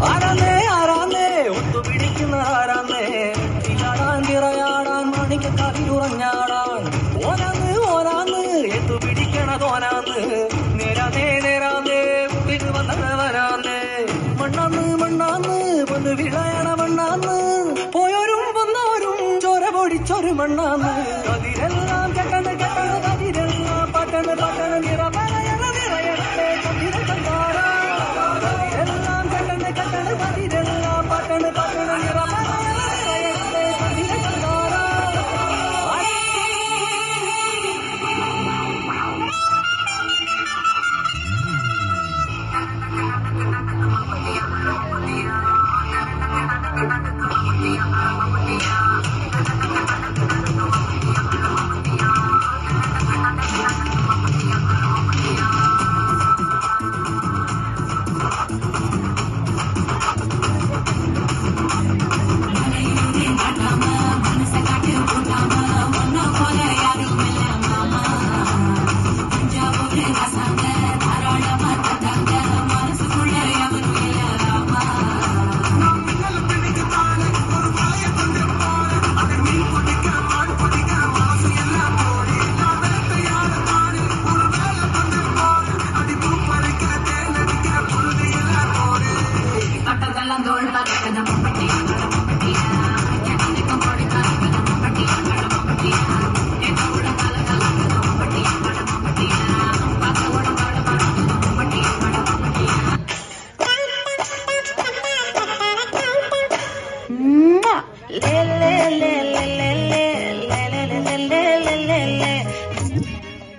ആരാന്നേ ആരാന്നേ ഒത്തുപിടിക്കുന്ന ആരാന്നേ ഇല്ലാടാൻ തിറയാടാൻ മണിക്കറിയുറഞ്ഞാടാൻ ഓനാന്ന് ഓനാന്ന് എത്തുപിടിക്കണതോനാന്ന് നേരാന്നേ നേരാന്നേ ഉപ്പിന് വന്നവരാന്നേ മണ്ണാന്ന് മണ്ണാന്ന് വന്ന് വിളയണ മണ്ണാന്ന് പോയോരും വന്നോരും ചോര പൊടിച്ചൊരു മണ്ണാന്ന് കതിരെല്ലാം കെട്ടണ് കെട്ടണ് കതിരെല്ലാം പട്ടണ് പട്ടണ് നിറമലയണ നിറയണേ കതിര കണ്ടാറ കതിരെല്ലാം കെട്ടണ് കെട്ടണ് കതിരെല്ലാം പട്ടണ് പട്ടണ് നിറമലയണ നിറയണേ കതിര കണ്ടാറ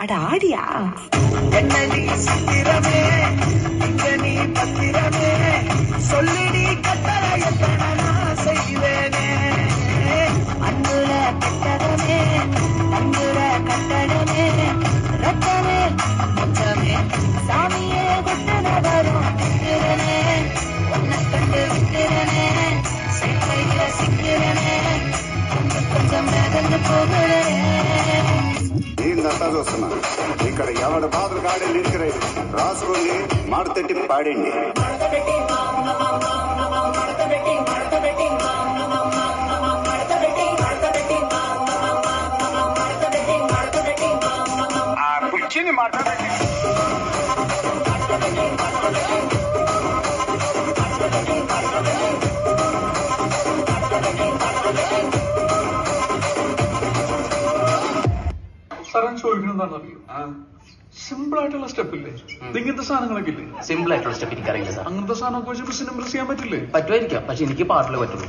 அடாடியா சொல்லிடி கட்டளை செய்வேனே அன்புல கட்டடமே அன்புல கட்டடமே ரத்தமே மொத்தமே சாமியே கொட்டன வரும் விக்கிறனே ஒன்ன கண்டு விக்கிறனே சிக்கையில சிக்கிறனே கொஞ்சம் கொஞ்சம் நகர்ந்து போகிறேன் చూస్తున్నా ఇక్కడ ఎవరి బాధలు కాడే నిలికరేది రాసుకొని మాడతట్టి పాడండి. కూర్చుని మాట్లాడండి. ചോദിക്കണെന്താണെന്നറിയോ? സിമ്പിൾ ആയിട്ടുള്ള സ്റ്റെപ്പ് ഇല്ലേ? ഇങ്ങനത്തെ സാധനങ്ങളൊക്കെ ഇല്ലേ? സിമ്പിൾ ആയിട്ടുള്ള സ്റ്റെപ്പ് എനിക്കറിയില്ല സാർ. അങ്ങനത്തെ സാധനമൊക്കെ വെച്ച് ബിസിനസ് ഇംപ്രസ് ചെയ്യാൻ പറ്റില്ലേ? പറ്റുമായിരിക്കാം, പക്ഷെ എനിക്ക് പാട്ടിൽ പറ്റുള്ളൂ.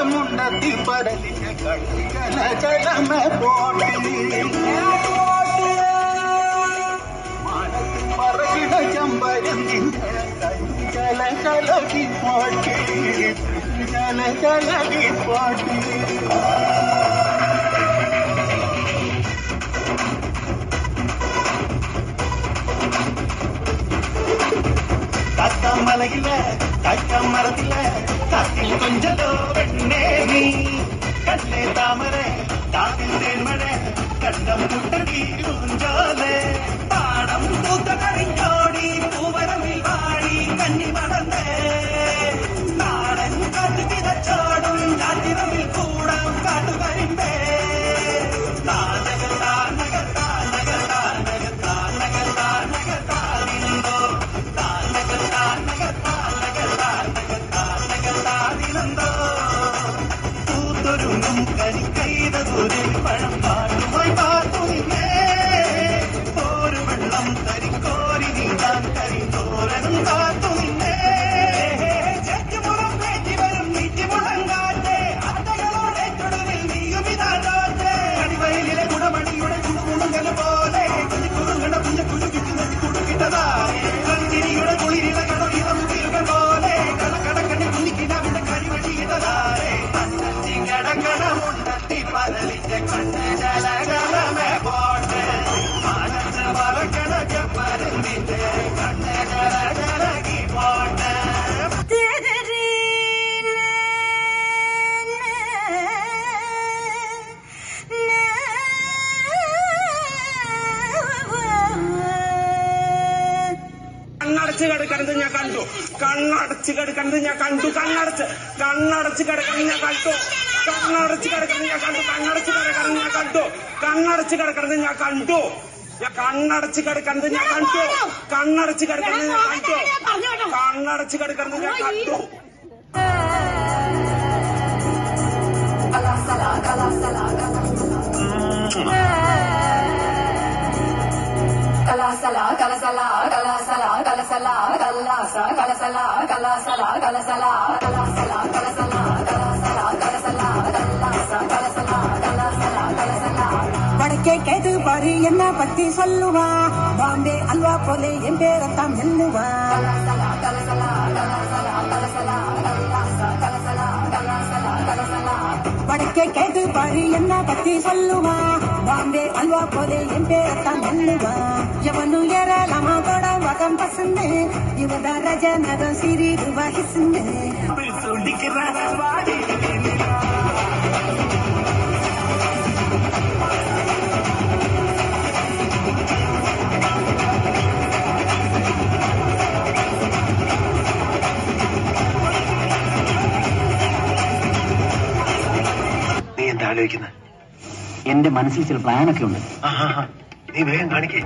முன்னத்தி பரலிய கட்டுகள ஜலம போட்டி மானத்து மறையிட ஜம்பரந்தின் ஜல ஜலகி போட்டி ஜல ஜலகி போட்டி காக்கா மலையில காக்கா மரத்தில காக்கில் கொஞ்சதோ வெண்ணே நீ கண்ணே தாமரை காதில் தேன்மழை கண்டம் முட்டடி ஊஞ்சாலே பாடம் பூத்த கரிஞ்சோடி பூவரமில் வாடி கண்ணி மடந்தே நாடன் காட்டு விதச்சோடும் ஜாத்திரமில் கூடம் காட்டு வரிந்தே நகர்த்தா நகர்த்தா நகர்த்தா நகர்த்தா நகர்த்தா நகர்த்தா நின்றோ நகர்த்தா நகர்த்தா நகர்த்தா நகர்த்தா நகர்த்தா நின்றோ பூத்தொருங்கும் கனி கைதோ കടലിന്റെ കണ്ണുകളകലമേ പോട്ടെ മനസ്സ് മറക്കണ ചെപ്പരുന്നിന്റെ കണ്ണുകളകലകി പോട്ടെ കണ്ണടച്ച് കിടക്കുന്നത് ഞാൻ കണ്ടു കണ്ണടച്ച് കിടക്കുന്നത് ഞാൻ കണ്ടു കണ്ണടച്ച് കിടക്കുന്നത് ഞാൻ കണ്ടു കണ്ണടച്ച് കിടക്കുന്നത് ഞാൻ കണ്ടു കണ്ണടച്ച് കിടക്കുന്നത് ഞാൻ കണ്ടു കണ്ണടച്ച് കിടക്കുന്നത് ഞാൻ കണ്ടു കണ്ണടച്ച് കിടക്കുന്നത് ഞാൻ കണ്ടു കണ്ണടച്ച് കിടക്കുന്നത് ഞാൻ കണ്ടു കണ്ണടച്ച് കിടക്കുന്നത് ഞാൻ കണ്ടു வடக்கே கேது பாரு என்ன பத்தி சொல்லுவா பாம்பே அல்வா போலே என் பேரத்தான் மெல்லுவா வடக்கே கேது பாரு என்ன பத்தி சொல்லுவா பாம்பே அல்வா போலே என் பேரத்தான் மெல்லுவா எவனு ஏறலாமா கூட வகம் பசந்து இவத ரஜனகம் சிறி வகிசுந்து നീ എന്താ ആലോചിക്കുന്നത്? എന്റെ മനസ്സിൽ ചില പ്ലാനൊക്കെ ഉണ്ട്. നീ വേഗം കാണിക്കേ.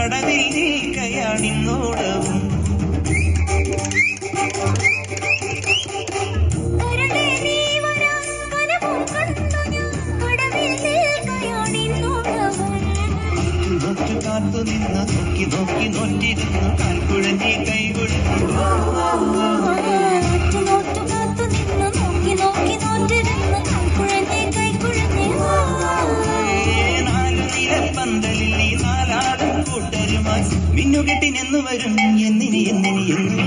കടവിൽ നിൽക്കയാണിന്നോടവും കാത്തു നിന്ന് നോക്കി നോക്കി നോറ്റിരുന്നു കാൽക്കുഴഞ്ഞി കൈകൊടുത്തു നാലു നിലപ്പന്തലിൽ നീ നാലാടും കൂട്ടരുമായി മിന്നുകെട്ടിനെന്നു വരും എന്നിനി എന്നിനി എന്നു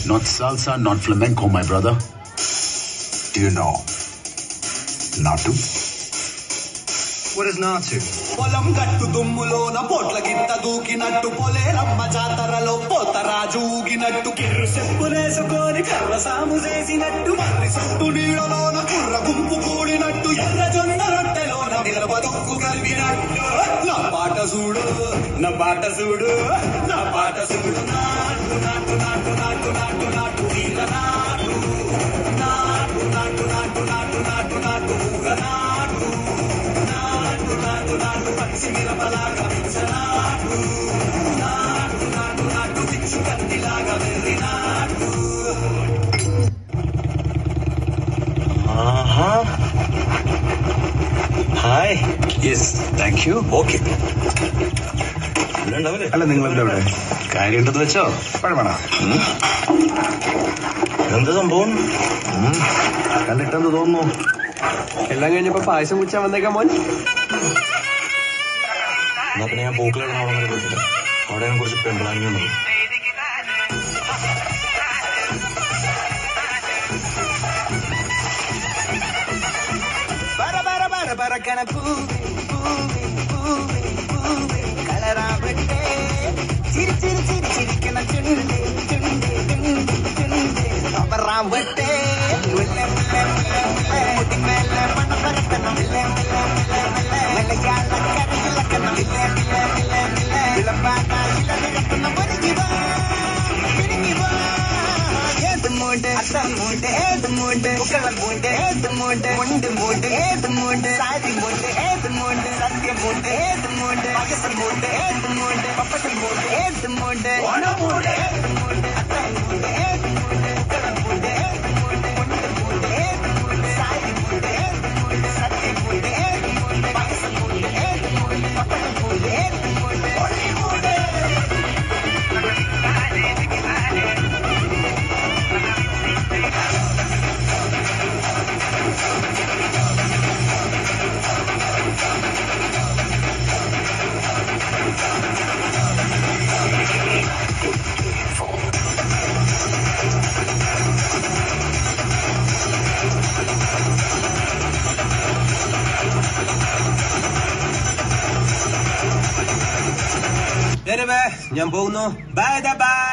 Not salsa, not flamenco, my brother. Do you know Natu? What is Natu? పొలం గట్టు దుమ్ములోన పోట్ల గిట్ట దూకినట్టు పొలేరమ్మ జాతరలో పోతరాజు ఊగినట్టు కిర్రు చెప్పులేసుకొని కర్ర సాము చేసినట్టు మర్రి సొట్టు నీళ్ళలోన కుర్ర గుంపు కూడినట్టు ఎర్ర జొన్న రొట్టెలోన నిలబదొక్కు కలిగినట్టు నా పాట చూడు నా పాట చూడు నా పాట చూడు నాటు నాటు నాటు నాటు నాటు నాటు నీళ్ళ నాటు నాటు నాటు నాటు నాటు నాటు నాటు ఊగ నాటు నాటు నాటు నాటు పచ్చి మిరపలాగా నాటు నాటు నాటు నాటు పిచ్చు కత్తిలాగా వెర్రి నాటు. Hi yes thank you okay അല്ല നിങ്ങളെന്താ ഇവിടെ കാര്യമുണ്ടെന്ന് വെച്ചോ പഴമണ എന്ത് സംഭവം കണ്ടിട്ടെന്ത് തോന്നുന്നു? എല്ലാം കഴിഞ്ഞപ്പോ പായസം കുടിച്ചാൻ വന്നേക്കാം മോൻ. എന്നാ പിന്നെ ഞാൻ പൂക്കളെ അവിടെ പോയിട്ടില്ല. അവിടെ ഞാൻ കുറച്ച് പെമ്പിളാങ്ങി വന്നു. പറക്കണ പൂവേ പൂവേ പൂവേ പൂവേ കളറാവട്ടെ ചിരി ചിരി ചിരി ചിരിക്കണ ചുണ്ട് ചുണ്ട് ചുണ്ട് ചുണ്ട് അവറാവട്ടെ മുല്ല മുല്ല മുല്ല മുല്ല മുടി മേലെ മണ പറക്കണം മുല്ല മുല്ല മുല്ല മുല്ല മലയാള കരയിലക്കണം മില്ല മില്ല മില്ല മില്ല വിളമ്പാനായില നിരക്കുന്ന പൊരുങ്ങി വാ പിരിങ്ങി വാ ഏത് മൂട് അത്തം മൂട് ഏത് മൂട് പുക്കളം മൂട് ഏത് മൂട് മുണ്ട് മൂട് ഏത് മൂട് സാരി മൂട് ഏത് മൂട് സത്യം മൂട് ഏത് മൂട് പകസം മൂട് ഏത് മൂട് പപ്പട്ടം മൂട് ഏത് മൂട് മൂട് ഏത് മൂട് അത്തം മൂട് ഏത് മൂട് പുക്കളം മൂട് ഏത് മൂട് മുണ്ട് മൂട് ഏത് മൂട് സാരി മൂട് ഏത് മൂട് സത്യം മൂട് ഏത് മൂട് പകസം മൂട് ഏത് മൂട് പപ്പട്ടം മൂട് ഏത് മൂട് മൂട് ഞാൻ പോകുന്നു. Bye bye.